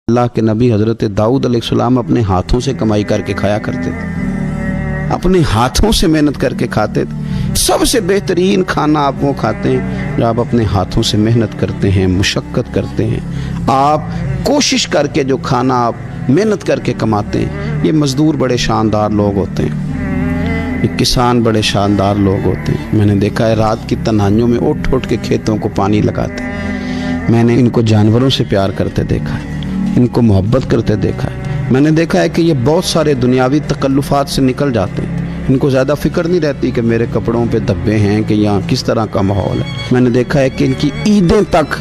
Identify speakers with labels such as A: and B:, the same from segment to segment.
A: اللہ کے نبی حضرت داؤد علیہ السلام اپنے ہاتھوں سے کمائی کر کے کھایا کرتے تھے، اپنے ہاتھوں سے محنت کر کے کھاتے تھے۔ سب سے بہترین کھانا آپ وہ کھاتے ہیں جو آپ اپنے ہاتھوں سے محنت کرتے ہیں، مشقت کرتے ہیں، آپ کوشش کر کے جو کھانا آپ محنت کر کے کماتے ہیں۔ یہ مزدور بڑے شاندار لوگ ہوتے ہیں، یہ کسان بڑے شاندار لوگ ہوتے ہیں۔ میں نے دیکھا ہے رات کی تنہائیوں میں اٹھ اٹھ کے کھیتوں کو پانی لگاتے ہیں۔ میں نے ان کو جانوروں سے پیار کرتے دیکھا ہے، ان کو محبت کرتے دیکھا ہے۔ میں نے دیکھا ہے کہ یہ بہت سارے دنیاوی تکلفات سے نکل جاتے ہیں، ان کو زیادہ فکر نہیں رہتی کہ میرے کپڑوں پہ دھبے ہیں کہ یہاں کس طرح کا ماحول ہے۔ میں نے دیکھا ہے کہ ان کی عیدیں تک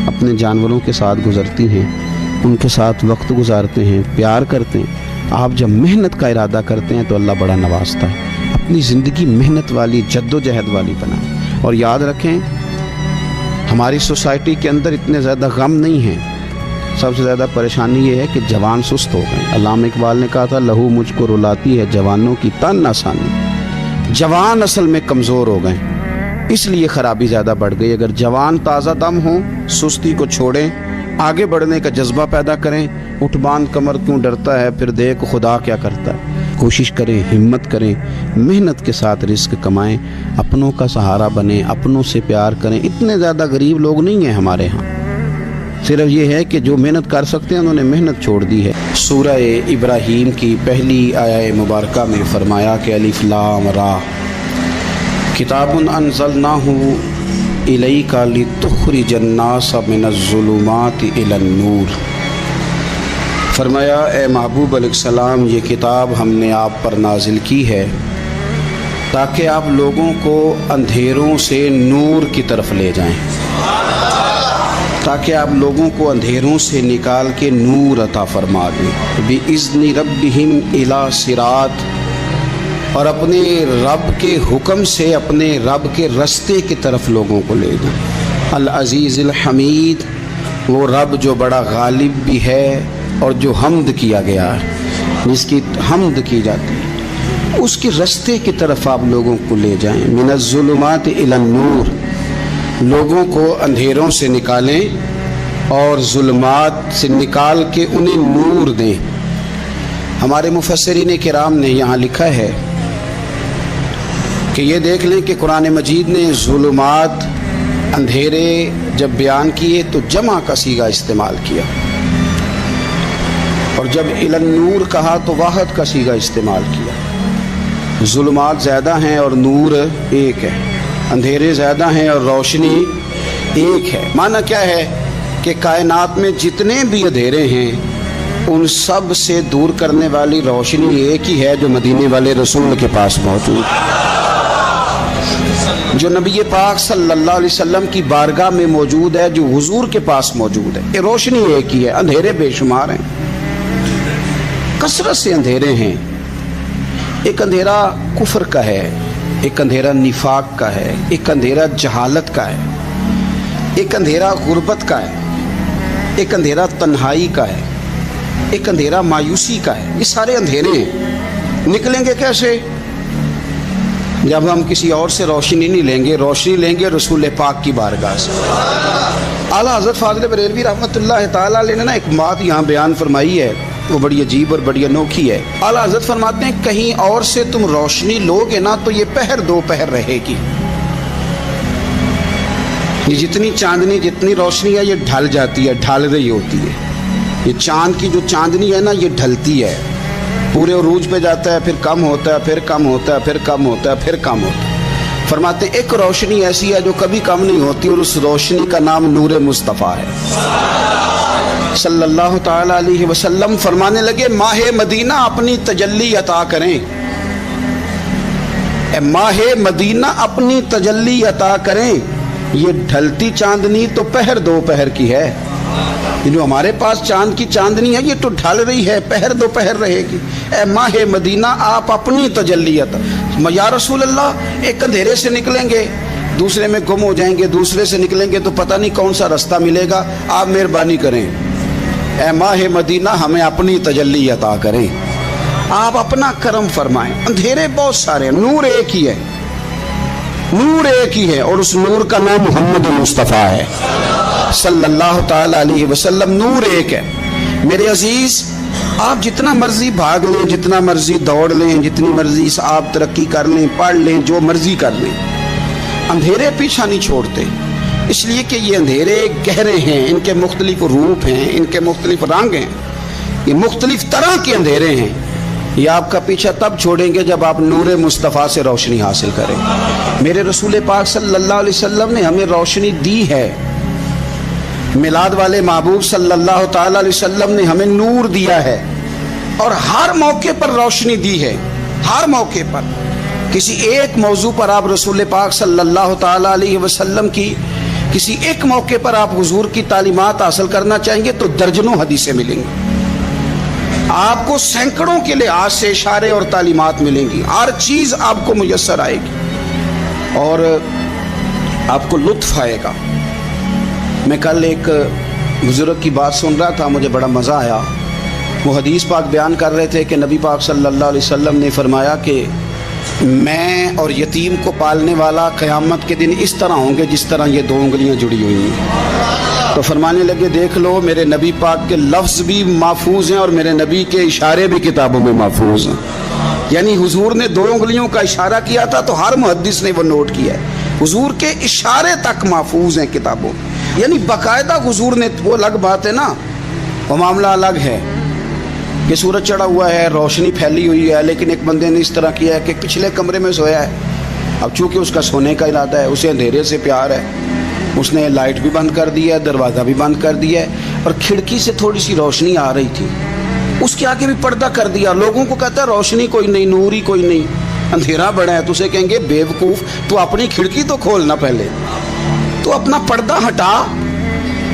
A: اپنے جانوروں کے ساتھ گزرتی ہیں، ان کے ساتھ وقت گزارتے ہیں، پیار کرتے ہیں۔ آپ جب محنت کا ارادہ کرتے ہیں تو اللہ بڑا نوازتا ہے۔ اپنی زندگی محنت والی، جد و جہد والی بنائیں، اور یاد رکھیں ہماری سوسائٹی کے اندر اتنے زیادہ غم نہیں ہیں۔ سب سے زیادہ پریشانی یہ ہے کہ جوان سست ہو گئے۔ علامہ اقبال نے کہا تھا لہو مجھ کو رلاتی ہے جوانوں کی تن آسانی۔ جوان اصل میں کمزور ہو گئے، اس لیے خرابی زیادہ بڑھ گئی۔ اگر جوان تازہ دم ہوں، سستی کو چھوڑیں، آگے بڑھنے کا جذبہ پیدا کریں۔ اٹھ باندھ کمر کیوں ڈرتا ہے، پھر دیکھ خدا کیا کرتا ہے۔ کوشش کریں، ہمت کریں، محنت کے ساتھ رزق کمائیں، اپنوں کا سہارا بنیں، اپنوں سے پیار کریں۔ اتنے زیادہ غریب لوگ نہیں ہیں ہمارے ہاں، صرف یہ ہے کہ جو محنت کر سکتے ہیں انہوں نے محنت چھوڑ دی ہے۔ سورہ ابراہیم کی پہلی آیہ مبارکہ میں فرمایا کہ الف لام را کتاب انزلناہ الیک لتخرج الناس من الظلمات الی النور۔ فرمایا اے محبوب علیہ السلام، یہ کتاب ہم نے آپ پر نازل کی ہے تاکہ آپ لوگوں کو اندھیروں سے نور کی طرف لے جائیں، تاکہ آپ لوگوں کو اندھیروں سے نکال کے نور عطا فرما دیں۔ بِإِذْنِ رَبِّهِمْ إِلَى صِرَاط، اور اپنے رب کے حکم سے اپنے رب کے رستے کی طرف لوگوں کو لے جائیں۔ العزیز الحمید، وہ رب جو بڑا غالب بھی ہے اور جو حمد کیا گیا ہے، جس کی حمد کی جاتی ہے، اس کے رستے کی طرف آپ لوگوں کو لے جائیں۔ من الظلمات الی النور، لوگوں کو اندھیروں سے نکالیں اور ظلمات سے نکال کے انہیں نور دیں۔ ہمارے مفسرین کرام نے یہاں لکھا ہے کہ یہ دیکھ لیں کہ قرآن مجید نے ظلمات، اندھیرے جب بیان کیے تو جمع کا صیغہ استعمال کیا، اور جب الی النور کہا تو واحد کا صیغہ استعمال کیا۔ ظلمات زیادہ ہیں اور نور ایک ہے، اندھیرے زیادہ ہیں اور روشنی ایک ہے۔ معنی کیا ہے کہ کائنات میں جتنے بھی اندھیرے ہیں ان سب سے دور کرنے والی روشنی ایک ہی ہے جو مدینے والے رسول کے پاس موجود ہے، جو نبی پاک صلی اللہ علیہ وسلم کی بارگاہ میں موجود ہے، جو حضور کے پاس موجود ہے۔ یہ روشنی ایک ہی ہے، اندھیرے بے شمار ہیں، کثرت سے اندھیرے ہیں۔ ایک اندھیرا کفر کا ہے، ایک اندھیرا نفاق کا ہے، ایک اندھیرا جہالت کا ہے، ایک اندھیرا غربت کا ہے، ایک اندھیرا تنہائی کا ہے، ایک اندھیرا مایوسی کا ہے۔ یہ سارے اندھیرے ہیں۔ نکلیں گے کیسے؟ جب ہم کسی اور سے روشنی نہیں لیں گے، روشنی لیں گے رسول پاک کی بارگاہ سے۔ اعلیٰ حضرت فاضل بریلوی رحمۃ اللہ تعالیٰ علیہ نے ایک بات یہاں بیان فرمائی ہے، وہ بڑی عجیب اور بڑی انوکھی ہے۔ اعلیٰ حضرت فرماتے ہیں کہیں اور سے تم روشنی لو گے نا تو یہ پہر دو پہر رہے گی۔ یہ جتنی چاندنی، جتنی روشنی ہے، یہ ڈھل جاتی ہے، ڈھل رہی ہوتی ہے۔ یہ چاند کی جو چاندنی ہے نا، یہ ڈھلتی ہے، پورے عروج پہ جاتا ہے، پھر کم ہوتا ہے، پھر کم ہوتا ہے، پھر کم ہوتا ہے، پھر کم ہوتا ہے۔ فرماتے ہیں ایک روشنی ایسی ہے جو کبھی کم نہیں ہوتی، اور اس روشنی کا نام نور مصطفیٰ ہے صلی اللہ تعالی علیہ وسلم۔ فرمانے لگے ماہ مدینہ اپنی تجلی عطا کریں، اے ماہ مدینہ اپنی تجلی عطا کریں۔ یہ ڈھلتی چاندنی تو پہر دو پہر کی ہے، یہ جو ہمارے پاس چاند کی چاندنی ہے یہ تو ڈھل رہی ہے، پہر دو پہر رہے گی۔ اے ماہ مدینہ آپ اپنی تجلی عطا۔ یا رسول اللہ ایک اندھیرے سے نکلیں گے، دوسرے میں گم ہو جائیں گے، دوسرے سے نکلیں گے تو پتہ نہیں کون سا رستہ ملے گا، آپ مہربانی کریں، اے ماہ مدینہ ہمیں اپنی تجلی عطا کریں، آپ اپنا کرم فرمائیں۔ اندھیرے بہت سارے ہیں، نور ایک ہی ہے، نور ایک ہی ہے، اور اس نور کا نام محمد مصطفیٰ ہے صلی اللہ تعالی علیہ وسلم۔ نور ایک ہے، میرے عزیز آپ جتنا مرضی بھاگ لیں, جتنا مرضی دوڑ لیں, جتنی مرضی آپ ترقی کر لیں, پڑھ لیں, جو مرضی کر لیں, اندھیرے پیچھا نہیں چھوڑتے. اس لیے کہ یہ اندھیرے گہرے ہیں, ان کے مختلف روپ ہیں, ان کے مختلف رنگ ہیں, یہ مختلف طرح کے اندھیرے ہیں. یہ آپ کا پیچھا تب چھوڑیں گے جب آپ نور مصطفیٰ سے روشنی حاصل کریں. میرے رسول پاک صلی اللہ علیہ وسلم نے ہمیں روشنی دی ہے. میلاد والے محبوب صلی اللہ تعالی علیہ وسلم نے ہمیں نور دیا ہے, اور ہر موقع پر روشنی دی ہے. ہر موقع پر کسی ایک موضوع پر آپ رسول پاک صلی اللہ تعالی علیہ وسلم کی کسی ایک موقع پر آپ حضور کی تعلیمات حاصل کرنا چاہیں گے تو درجنوں حدیثیں ملیں گی. آپ کو سینکڑوں کے لحاظ سے اشارے اور تعلیمات ملیں گی. ہر چیز آپ کو میسر آئے گی اور آپ کو لطف آئے گا. میں کل ایک بزرگ کی بات سن رہا تھا, مجھے بڑا مزہ آیا. وہ حدیث پاک بیان کر رہے تھے کہ نبی پاک صلی اللہ علیہ وسلم نے فرمایا کہ میں اور یتیم کو پالنے والا قیامت کے دن اس طرح ہوں گے جس طرح یہ دو انگلیاں جڑی ہوئی ہیں. تو فرمانے لگے دیکھ لو میرے نبی پاک کے لفظ بھی محفوظ ہیں اور میرے نبی کے اشارے بھی کتابوں میں محفوظ ہیں. یعنی حضور نے دو انگلیوں کا اشارہ کیا تھا تو ہر محدث نے وہ نوٹ کیا ہے. حضور کے اشارے تک محفوظ ہیں کتابوں, یعنی باقاعدہ حضور نے. وہ الگ بات ہے نا, وہ معاملہ الگ ہے کہ سورج چڑھا ہوا ہے, روشنی پھیلی ہوئی ہے, لیکن ایک بندے نے اس طرح کیا ہے کہ پچھلے کمرے میں سویا ہے. اب چونکہ اس کا سونے کا ارادہ ہے, اسے اندھیرے سے پیار ہے, اس نے لائٹ بھی بند کر دی ہے, دروازہ بھی بند کر دیا ہے, اور کھڑکی سے تھوڑی سی روشنی آ رہی تھی, اس کے آگے بھی پردہ کر دیا. لوگوں کو کہتا ہے روشنی کوئی نہیں, نور ہی کوئی نہیں, اندھیرا بڑا ہے. تو اسے کہیں گے بے وقوف, تو اپنی کھڑکی تو کھولنا پہلے, تو اپنا پردہ ہٹا,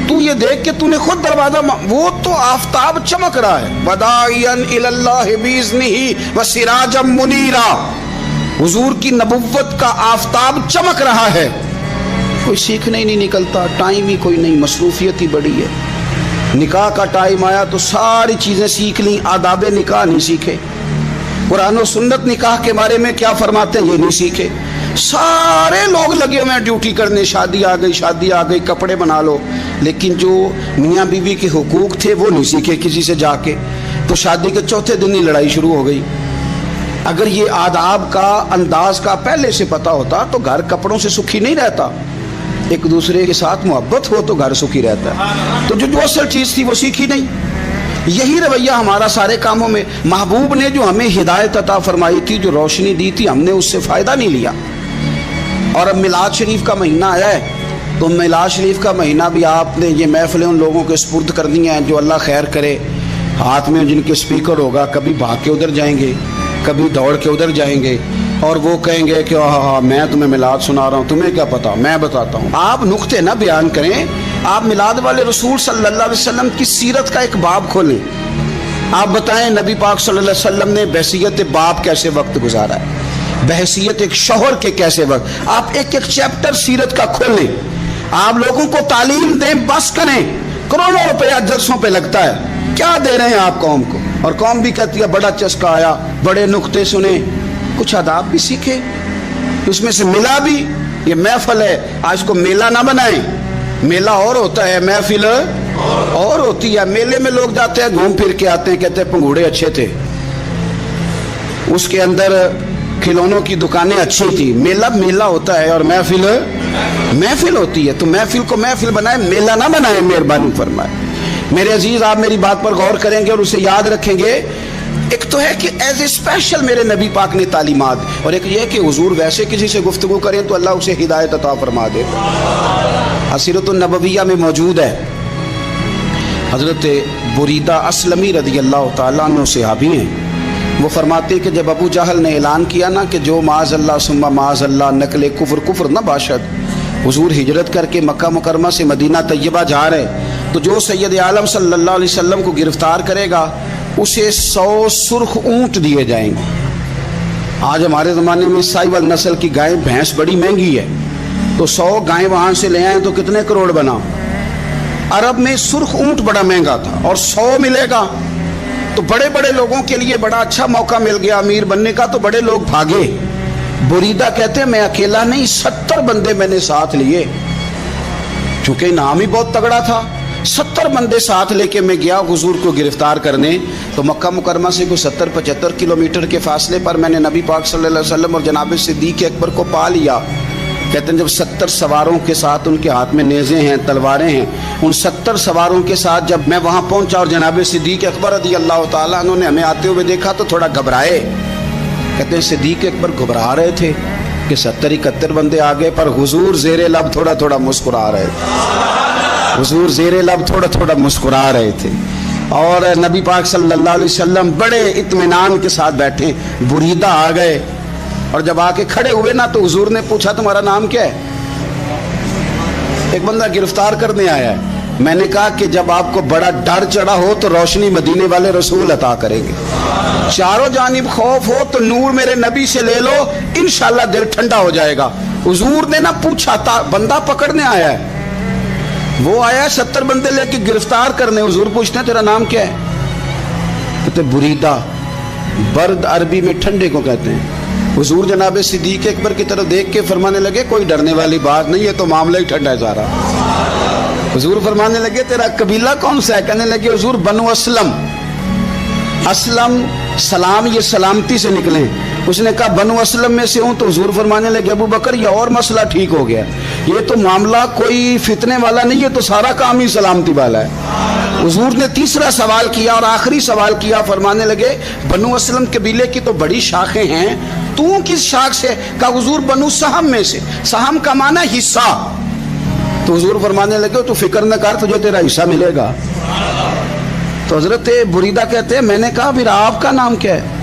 A: تو یہ دیکھ کہ تو نے خود دروازہ. وہ تو آفتاب چمک رہا ہے, وداعیاً الی اللہ باذنہ وسراجا منیرا. حضور کی نبوت کا آفتاب چمک رہا ہے. کوئی سیکھنے ہی نہیں نکلتا, ٹائم ہی کوئی نہیں, مصروفیت ہی بڑی ہے. نکاح کا ٹائم آیا تو ساری چیزیں سیکھ لیں, آداب نکاح نہیں سیکھے. قرآن و سنت نکاح کے بارے میں کیا فرماتے ہیں یہ نہیں سیکھے. سارے لوگ لگے ہوئے ہیں ڈیوٹی کرنے, شادی آ گئی, شادی آ گئی, کپڑے بنا لو, لیکن جو میاں بیوی کے حقوق تھے وہ نہیں سیکھے کسی سے جا کے. تو شادی کے چوتھے دن ہی لڑائی شروع ہو گئی. اگر یہ آداب کا انداز کا پہلے سے پتا ہوتا تو گھر کپڑوں سے سکھی نہیں رہتا. ایک دوسرے کے ساتھ محبت ہو تو گھر سکھی رہتا ہے. تو جو اصل چیز تھی وہ سیکھی نہیں. یہی رویہ ہمارا سارے کاموں میں. محبوب نے جو ہمیں ہدایت عطا فرمائی تھی, جو روشنی دی تھی, ہم نے اس سے فائدہ نہیں لیا. اور اب میلاد شریف کا مہینہ آیا ہے, تو میلاد شریف کا مہینہ بھی آپ نے یہ محفلیں ان لوگوں کے سپرد کر دی ہیں جو اللہ خیر کرے, ہاتھ میں جن کے سپیکر ہوگا, کبھی بھاگ کے ادھر جائیں گے, کبھی دوڑ کے ادھر جائیں گے, اور وہ کہیں گے کہ ہاں میں تمہیں میلاد سنا رہا ہوں, تمہیں کیا پتا, میں بتاتا ہوں. آپ نقطے نہ بیان کریں, آپ میلاد والے رسول صلی اللہ علیہ وسلم کی سیرت کا ایک باب کھولیں. آپ بتائیں نبی پاک صلی اللہ علیہ وسلم نے بحیثیت باپ کیسے وقت گزارا ہے, بحیثیت ایک شوہر کے کیسے وقت. آپ ایک ایک چیپٹر سیرت کا کھولیں, آپ لوگوں کو تعلیم دیں, بس کریں. کروڑوں روپیہ جلسوں پہ لگتا ہے, کیا دے رہے ہیں آپ قوم کو؟ اور قوم بھی کہتی ہے بڑا چسکا آیا, بڑے نقطے سنے. کچھ آداب بھی سیکھے, اس میں سے ملا بھی. یہ محفل ہے, آج کو میلہ نہ بنائیں. میلہ اور ہوتا ہے, محفل اور ہوتی ہے. میلے میں لوگ جاتے ہیں, گھوم پھر کے آتے ہیں, کہتے ہیں پنگوڑے اچھے تھے, اس کے اندر کھلونوں کی دکانیں اچھی تھی. میلہ میلہ ہوتا ہے اور محفل محفل ہوتی ہے. تو محفل کو محفل بنائے, میلہ نہ بنائے, مہربانی فرمائے. میرے عزیز, آپ میری بات پر غور کریں گے اور اسے یاد رکھیں گے. ایک تو ہے کہ ایز اے اسپیشل میرے نبی پاک نے تعلیمات, اور ایک یہ کہ حضور ویسے کسی سے گفتگو کریں تو اللہ اسے ہدایت عطا فرما دے. سیرت النبویہ میں موجود ہے, حضرت بریدہ اسلمی رضی اللہ تعالیٰ عنہ صحابی ہیں, وہ فرماتے کہ جب ابو جہل نے اعلان کیا نا کہ جو معاذ اللہ ثم معاذ اللہ نقل کفر نہ باشد, حضور ہجرت کر کے مکہ مکرمہ سے مدینہ طیبہ جا رہے, تو جو سید عالم صلی اللہ علیہ وسلم کو گرفتار کرے گا اسے 100 سرخ اونٹ دیے جائیں گے. آج ہمارے زمانے میں سائیول نسل کی گائے بھینس بڑی مہنگی ہے, تو 100 گائیں وہاں سے لے آئیں تو کتنے کروڑ بنا. عرب میں سرخ اونٹ بڑا مہنگا تھا, اور 100 ملے گا تو بڑے بڑے لوگوں کے لیے بڑا اچھا موقع مل گیا امیر بننے کا, تو بڑے لوگ بھاگے. بریدہ کہتے ہیں میں اکیلا نہیں, 70 بندے میں نے ساتھ لیے, چونکہ نام ہی بہت تگڑا تھا. 70 बंदे साथ लेके मैं गया हुजूर को गिरफ्तार करने। तो मक्का मुकरमा से कोई 70-75 किलोमीटर के फासले पर मैंने नबी पाक सल्लल्लाहु अलैहि वसल्लम और जनाब सिद्दीक अकबर को पा लिया। कहते हैं जब 70 सवारों के साथ, उनके हाथ में नेज़े हैं, तलवारें हैं, उन 70 सवारों के साथ जब मैं वहाँ पहुँचा और जनाब सिद्दीक अकबर रज़ी अल्लाह ताला अन्हु ने हमें आते हुए देखा तो थोड़ा घबराए। कहते हैं सिद्दीक अकबर घबरा रहे थे कि 70-71 बंदे आ गए, पर हुजूर ज़ेरे लब थोड़ा थोड़ा मुस्कुरा रहे थे। हुजूर ज़ेरे लब थोड़ा थोड़ा मुस्कुरा रहे थे और नबी पाक सल्लल्लाहु अलैहि वसल्लम बड़े इत्मीनान के साथ बैठे। बुरीदा आ गए और जब आके खड़े हुए ना तो हुजूर ने पूछा तुम्हारा नाम क्या है? एक बंदा गिरफ्तार करने आया है। मैंने कहा कि जब आपको बड़ा डर चढ़ा हो तो रोशनी मदीने वाले रसूल अता करेंगे, चारों जानिब खौफ हो तो नूर मेरे नबी से ले लो, इंशाल्लाह दिल ठंडा हो जाएगा। हुजूर ने ना पूछा था, बंदा पकड़ने आया है, वो आया 70 बंदे लेके गिरफ्तार करने। हुजूर पूछते हैं तेरा नाम क्या है? कहते बुरीदा, बर्द अरबी में ठंडे को कहते हैं। हुजूर जनाब सिद्दीक अकबर की तरफ देख के फरमाने लगे कोई डरने वाली बात नहीं है, तो मामला ही ठंडा है सारा। हुजूर फरमाने लगे तेरा कबीला कौन सा है? कहने लगे हुजूर बनु असलम। असलम सलाम, ये सलामती से निकले। उसने कहा बनु असलम में से हूं। तो हुजूर फरमाने लगे अबू बकर ये और मसला ठीक हो गया, ये तो मामला कोई फितने वाला नहीं है, तो सारा काम ही सलामती वाला है। हुजूर ने तीसरा सवाल किया और आखिरी सवाल किया। फरमाने लगे बनु असलम कबीले की तो बड़ी शाखें हैं, तू किस शाख से? कहा हुजूर बनु सहम में से। सहम का माना हिस्सा। तो हुजूर फरमाने लगे तू फिक्र न कर, तुझे तेरा हिस्सा मिलेगा। तो हजरत बुरीदा कहते हैं मैंने कहा फिर आपका नाम क्या है?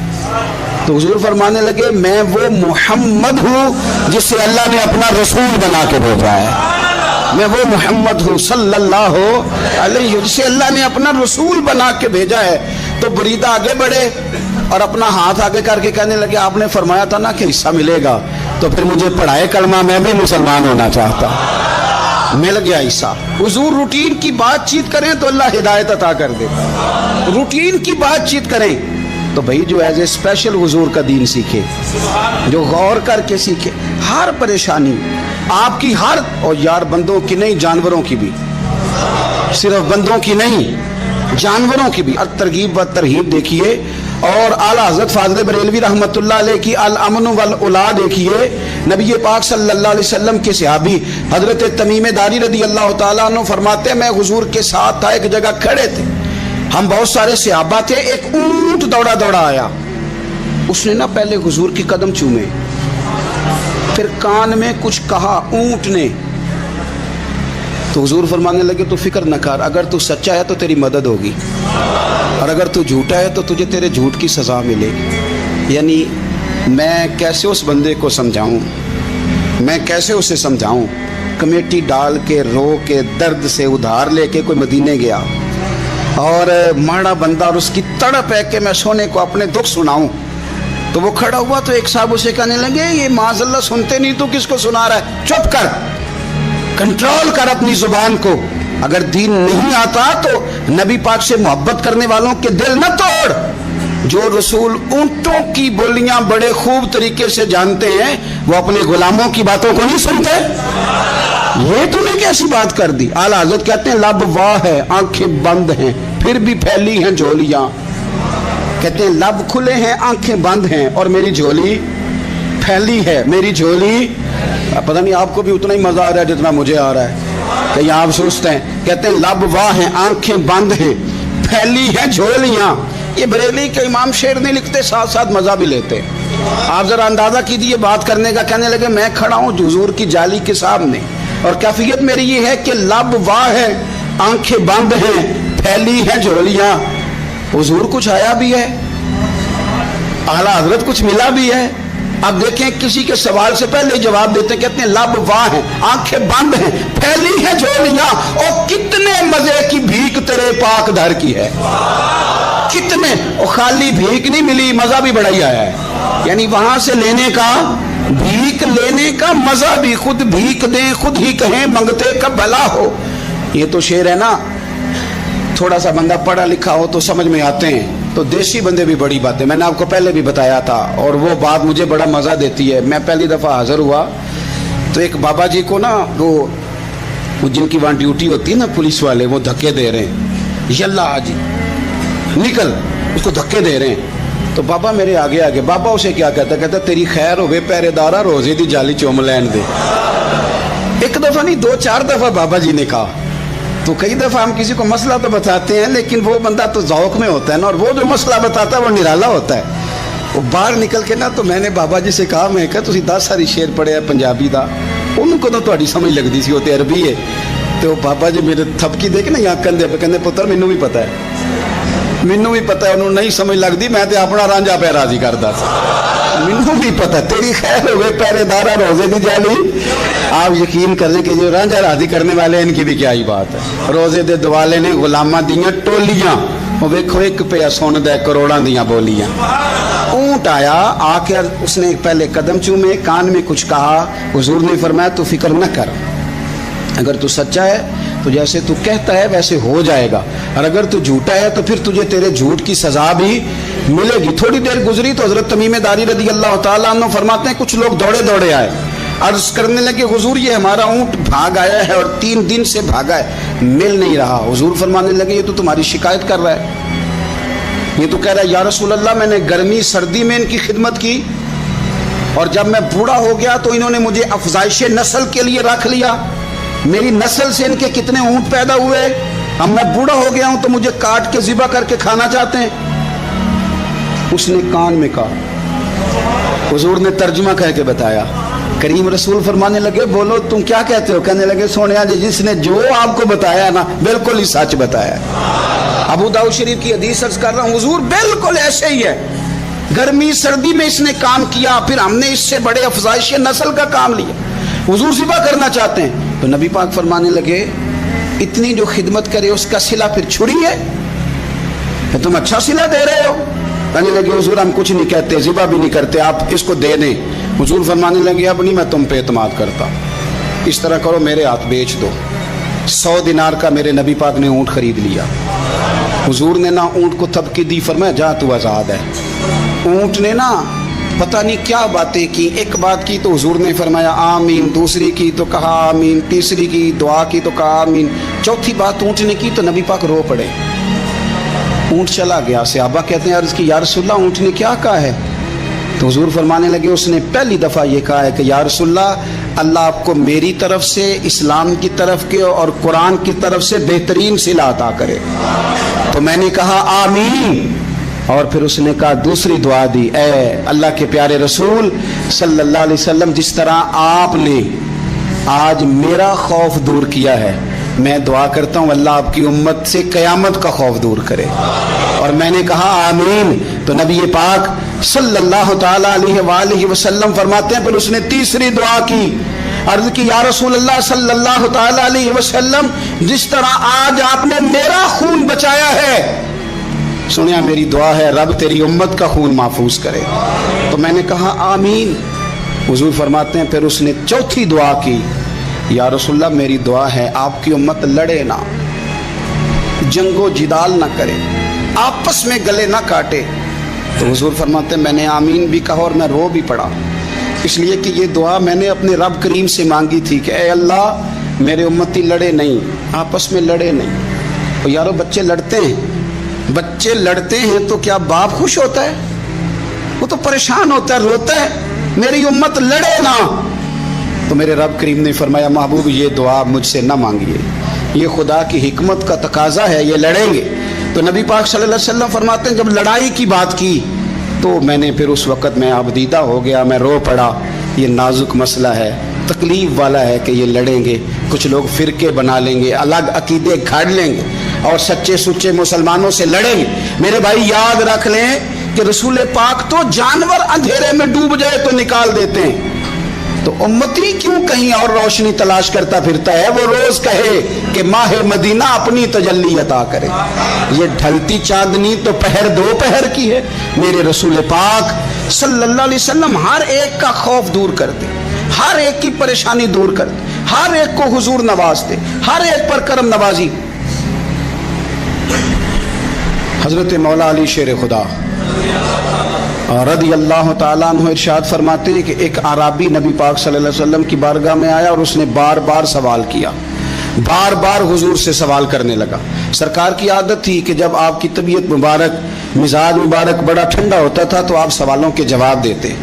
A: तो हुजूर फरमाने लगे मैं वो मोहम्मद हूँ जिसे अल्लाह ने अपना रसूल बना के भेजा है। मैं वो मोहम्मद हूँ सल्लल्लाहु अलैहि, जिसे अल्लाह ने अपना रसूल बना के भेजा है। तो बुरीदा आगे बढ़े और अपना हाथ आगे करके कहने लगे आपने फरमाया था ना कि हिस्सा मिलेगा, तो फिर मुझे पढ़ाए कलमा, मैं भी मुसलमान होना चाहता। मिल गया हिस्सा। हुजूर रूटीन की बातचीत करें तो अल्लाह हिदायत अता कर दे। रूटीन की बातचीत करें तो भाई जो एज ए स्पेशल हुजूर का दीन सीखे, जो गौर करके सीखे। हर परेशानी आपकी, हर, और यार बंदों की नहीं जानवरों की भी, सिर्फ बंदों की नहीं जानवरों की भी। तरगीब व तरहीब देखिए और आला हज़रत फाज़िल बरेलवी रहमतुल्लाह अलैह की अल अमन वल उला देखिए। नबी पाक सल्लल्लाहु अलैहि वसल्लम के सहाबी हज़रत तमीम दारी रज़ी अल्लाह ताला अन्हु फरमाते मैं हुजूर के साथ था, एक जगह खड़े थे, हम बहुत सारे सहाबा थे। एक ऊंट दौड़ा दौड़ा आया, उसने ना पहले हुजूर की कदम चूमे, फिर कान में कुछ कहा ऊंट ने। तो हुजूर फरमाने लगे तू फिक्र न कर, अगर तू सच्चा है तो तेरी मदद होगी, और अगर तू झूठा है तो तुझे तेरे झूठ की सज़ा मिलेगी। यानी मैं कैसे उस बंदे को समझाऊं, मैं कैसे उसे समझाऊं? कमेटी डाल के रो के दर्द से उधार लेके कोई मदीने गया और माड़ा बंदा, और उसकी तड़प है कि मैं सोने को अपने दुख सुनाऊं। तो वो खड़ा हुआ तो एक साहब उसे कहने लगे ये माज़अल्लाह सुनते नहीं, तू किसको सुना रहा है? चुप कर, कंट्रोल कर अपनी जुबान को। अगर दीन नहीं आता तो नबी पाक से मोहब्बत करने वालों के दिल न तोड़। जो रसूल ऊंटों की बोलियां बड़े खूब तरीके से जानते हैं, वो अपने गुलामों की बातों को नहीं सुनते। ये तूने कैसी बात कर दी? आला हज़रत कहते हैं लब वाह है, आंखें बंद हैं, फिर भी फैली हैं झोलियां। कहते हैं लब खुले हैं, आंखें बंद हैं, और मेरी झोली फैली है। मेरी झोली, पता नहीं आपको भी उतना ही मजा आ रहा है जितना मुझे आ रहा है, कि आप सोचते हैं। कहते हैं लब वाह हैं, आंखें बंद हैं, फैली हैं झोलियां। ये बरेली के इमाम शेर नहीं लिखते, साथ साथ मजा भी लेते। आप जरा अंदाजा कीजिए बात करने का। कहने लगे मैं खड़ा हूं हुजूर की जाली के सामने और कैफियत मेरी ये है कि लब वाह है, आंखें बंद हैं, फैली हैं झोलियां। हुजूर कुछ आया भी है, आला हजरत कुछ मिला भी है। अब देखें किसी के सवाल से पहले जवाब देते, कहते हैं लब वाह है, आंखें बंद हैं, फैली है झोलियां, और कितने मजे की भीख तेरे पाक दर की है। कितने, और खाली भीख नहीं मिली, मजा भी बड़ा ही आया है। यानी वहां से लेने का, भीख लेने का मजा भी, खुद भीख दे खुद ही कहें मंगते का भला हो। ये तो शेर है ना, थोड़ा सा बंदा पढ़ा लिखा हो तो समझ में आते हैं। तो देसी बंदे भी बड़ी बातें, मैंने आपको पहले भी बताया था, और वो बात मुझे बड़ा मजा देती है। मैं पहली दफा हाजिर हुआ तो एक बाबा जी को ना वो वो जिनकी वहाँ ड्यूटी होती है ना पुलिस वाले, वो धक्के दे रहे हैं, यल्ला आजी निकल, उसको धक्के दे रहे हैं। तो बाबा मेरे आगे आगे, बाबा उसे क्या कहता, कहता तेरी खैर होवे पहरेदारा, रोजे दी जाली चुम लैन दे। एक दफा नहीं 2-4 दफा बाबा जी ने कहा। तो कई दफा हम किसी को मसला तो बताते हैं, लेकिन वो बंदा तो ज़ौक में होता है ना, और वो जो मसला बताता है वो निराला होता है। वो बाहर निकल के ना, तो मैंने बाबा जी से कहा, मैं कहा तुसी 10 सारी शेर पढ़े है पंजाबी दा, उनको तो तुहाडी समझ लगदी सी, वो ते अरबी है। तो बाबा जी मेरे थपकी दे के ना यहाँ कंधे पे, कहंदे पुत्र मैनू भी पता है, मैनू भी पता है, उन्होंने नहीं समझ लगदी, मैं तो अपना रांझा पे राजी करदा सी, मैनू भी पता है। तेरी खैर हो गए पहरेदारा रोजे दी जाली। आप यकीन कर लें कि जो रांझा राजी करने वाले हैं, इनकी भी क्या ही बात है। रोजे दे दुआले ने गुलामा दियां टोलियां, वो देखो एक पे सुन दे करोड़ां दियां बोलियां। ऊंट आया, आकर उसने पहले कदम चूमे, कान में कुछ कहा। हुजूर ने फरमाया तू फिक्र न कर, अगर तू सच्चा है तो जैसे तू कहता है वैसे हो जाएगा, और अगर तू झूठा है तो फिर तुझे तेरे झूठ की सजा भी मिलेगी। थोड़ी देर गुजरी तो हजरत तमीम दारी रदी अल्लाह तआला अन्हु फरमाते हैं कुछ लोग दौड़े दौड़े आए, अर्ज करने लगे हुजूर ये हमारा ऊंट भाग आया है और 3 दिन से भागा है, मिल नहीं रहा। हुजूर फरमाने लगे ये तो तुम्हारी शिकायत कर रहा है, ये तो कह रहा है या रसूल अल्लाह मैंने गर्मी सर्दी में इनकी खिदमत की, और जब मैं बूढ़ा हो गया तो इन्होंने मुझे अफजाइश नस्ल के लिए रख लिया, मेरी नस्ल से इनके कितने ऊंट पैदा हुए, अब मैं बूढ़ा हो गया हूं तो मुझे काट के ज़िबा करके खाना चाहते हैं। उसने कान में कहा, हुजूर ने तर्जुमा कह के बताया। करीम रसूल फरमाने लगे बोलो तुम क्या कहते हो? कहने लगे सोनिया जी जिसने जो आपको बताया ना बिल्कुल ही सच बताया। अबू दाऊद शरीफ की हदीस अर्ज कर रहा हूँ, हुजूर बिल्कुल ऐसे ही है, गर्मी सर्दी में इसने काम किया, फिर हमने इससे बड़े अफजाइश नस्ल का काम लिया, हुजूर ज़िबा करना चाहते हैं। तो नबी पाक फरमाने लगे इतनी जो खिदमत करे उसका सिला फिर छुरी है, तो तुम अच्छा सिला दे रहे हो। कहने लगे हुजूर हम कुछ नहीं कहते, ज़िबा भी नहीं करते, आप इसको दे दें। हुजूर फरमाने लगे अब नहीं मैं तुम पे एतमाद करता, इस तरह करो मेरे हाथ बेच दो। 100 दिनार का मेरे नबी पाक ने ऊँट खरीद लिया। हुजूर ने ना ऊँट को थपकी दी, फरमाया जा तू आज़ाद है। ऊँट ने ना पता नहीं क्या बातें की, एक बात की तो हुजूर ने फरमाया आमीन, दूसरी की तो कहा आमीन, तीसरी की दुआ की तो कहा आमीन, चौथी बात ऊँट ने की तो नबी पाक रो पड़े। ऊँट चला गया। सहाबा कहते हैं अर्ज़ की या रसूलल्लाह ऊँट ने क्या कहा है? तो हुजूर फरमाने लगे उसने पहली दफ़ा ये कहा है कि या रसूलल्लाह अल्लाह आपको मेरी तरफ से, इस्लाम की तरफ के और कुरान की तरफ से बेहतरीन सिला अता करे। तो मैंने कहा आमीन, और फिर उसने कहा दूसरी दुआ दी, ए अल्लाह के प्यारे रसूल सल्लल्लाहु अलैहि वसल्लम जिस तरह आपने आज मेरा खौफ दूर किया है, मैं दुआ करता हूँ अल्लाह आपकी उम्मत से क़यामत का खौफ दूर करे। और मैंने कहा आमीन। तो नबी पाक सल्लल्लाहु ताला अलैहि वसल्लम फरमाते हैं फिर उसने तीसरी दुआ की, अर्ज़ की या रसूल अल्लाह सल्लल्लाहु ताला अलैहि वसल्लम जिस तरह आज आपने मेरा खून बचाया है, सुनिया मेरी दुआ है रब तेरी उम्मत का खून महफूज करे। तो मैंने कहा आमीन। हुजूर फरमाते हैं फिर उसने चौथी दुआ की, या रसूलल्लाह मेरी दुआ है आपकी उम्मत लड़े ना, जंगो जिदाल ना करे, आपस में गले ना काटे। तो हुजूर फरमाते हैं मैंने आमीन भी कहा और मैं रो भी पड़ा, इसलिए कि ये दुआ मैंने अपने रब करीम से मांगी थी कि ए अल्लाह मेरे उम्मती लड़े नहीं, आपस में लड़े नहीं। और यारो बच्चे लड़ते हैं, बच्चे लड़ते हैं तो क्या बाप खुश होता है? वो तो परेशान होता है, रोता है मेरी उम्मत लड़े ना। तो मेरे रब करीम ने फरमाया महबूब ये दुआ मुझसे ना मांगिए, ये खुदा की हिकमत का तकाजा है, ये लड़ेंगे। तो नबी पाक सल्लल्लाहु अलैहि वसल्लम फरमाते हैं जब लड़ाई की बात की तो मैंने फिर उस वक़्त मैं आबदीदा हो गया, मैं रो पड़ा। ये नाजुक मसला है, तकलीफ वाला है कि ये लड़ेंगे, कुछ लोग फ़िरके बना लेंगे, अलग अकीदे घाड़ लेंगे और सच्चे सुच्चे मुसलमानों से लड़ेंगे। मेरे भाई याद रख लें कि रसूल पाक तो जानवर अंधेरे में डूब जाए तो निकाल देते हैं, तो उम्मती क्यों कहीं और रोशनी तलाश करता फिरता है? वो रोज कहे कि माह मदीना अपनी तजल्ली अता करे। ये ढलती चांदनी तो पहर दो पहर की है। मेरे रसूल पाक सल्लल्लाहु अलैहि वसल्लम हर एक का खौफ दूर करते, हर एक की परेशानी दूर करते, हर एक को हुजूर नवाजते, हर एक पर करम नवाजी। हजरत मौला अली शेर खुदा रदी अल्लाह ताला अन्हु इरशाद फरमाते हैं कि एक आराबी नबी पाक सल्लल्लाहु अलैहि वसल्लम की बारगाह में आया और उसने बार बार सवाल किया, बार बार हुजूर से सवाल करने लगा। सरकार की आदत थी कि जब आपकी तबीयत मुबारक, मिजाज मुबारक बड़ा ठंडा होता था तो आप सवालों के जवाब देते,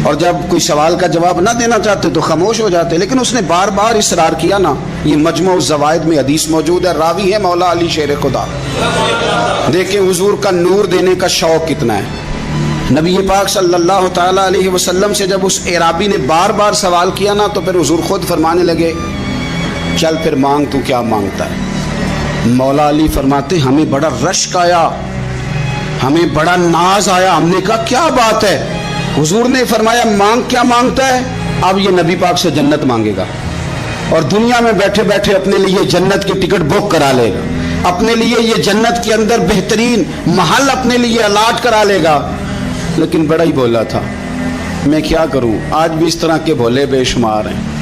A: और जब कोई सवाल का जवाब ना देना चाहते तो खामोश हो जाते। लेकिन उसने बार बार इसरार किया ना। ये मजमू ज़वाइद में हदीस मौजूद है, रावी है मौला अली शेर खुदा। देखें हुजूर का नूर देने का शौक कितना है। नबी पाक सल्लल्लाहु ताला अलैहि वसल्लम से जब उस एराबी ने बार बार सवाल किया ना तो फिर हुजूर खुद फरमाने लगे, चल फिर मांग, तू क्या मांगता है। मौला अली फरमाते, हमें बड़ा रश्क आया, हमें बड़ा नाज आया। हमने कहा क्या बात है। हुजूर ने फरमाया, मांग, क्या मांगता है। अब ये नबी पाक से जन्नत मांगेगा और दुनिया में बैठे बैठे अपने लिए जन्नत की टिकट बुक करा लेगा, अपने लिए ये जन्नत के अंदर बेहतरीन महल अपने लिए अलाट करा लेगा। लेकिन बड़ा ही बोला था। मैं क्या करूं, आज भी इस तरह के भोले बेशुमार हैं।